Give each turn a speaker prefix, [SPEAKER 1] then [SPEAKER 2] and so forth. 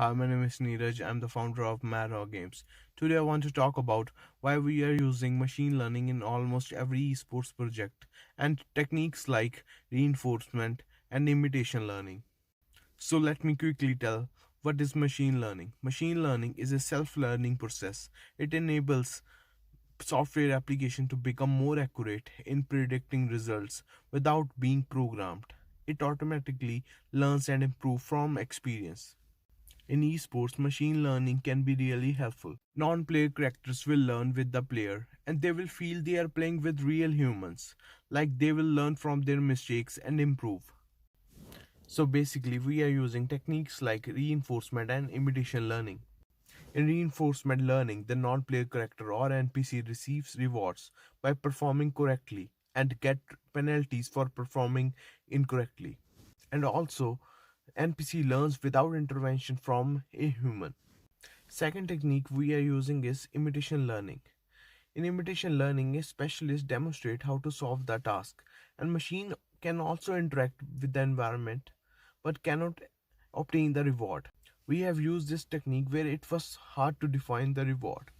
[SPEAKER 1] Hi, my name is Neeraj. I'm the founder of Mara Games. Today, I want to talk about why we are using machine learning in almost every esports project and techniques like reinforcement and imitation learning. So, let me quickly tell what is machine learning. Machine learning is a self learning process, it enables software application to become more accurate in predicting results without being programmed. It automatically learns and improves from experience. In esports, machine learning can be really helpful. Non player characters will learn with the player and they will feel they are playing with real humans, like they will learn from their mistakes and improve. So basically, we are using techniques like reinforcement and imitation learning. In reinforcement learning, the non player character or NPC receives rewards by performing correctly and get penalties for performing incorrectly. And also, NPC learns without intervention from a human. Second technique we are using is imitation learning. In imitation learning, a specialist demonstrates how to solve the task, and machine can also interact with the environment but cannot obtain the reward. We have used this technique where it was hard to define the reward.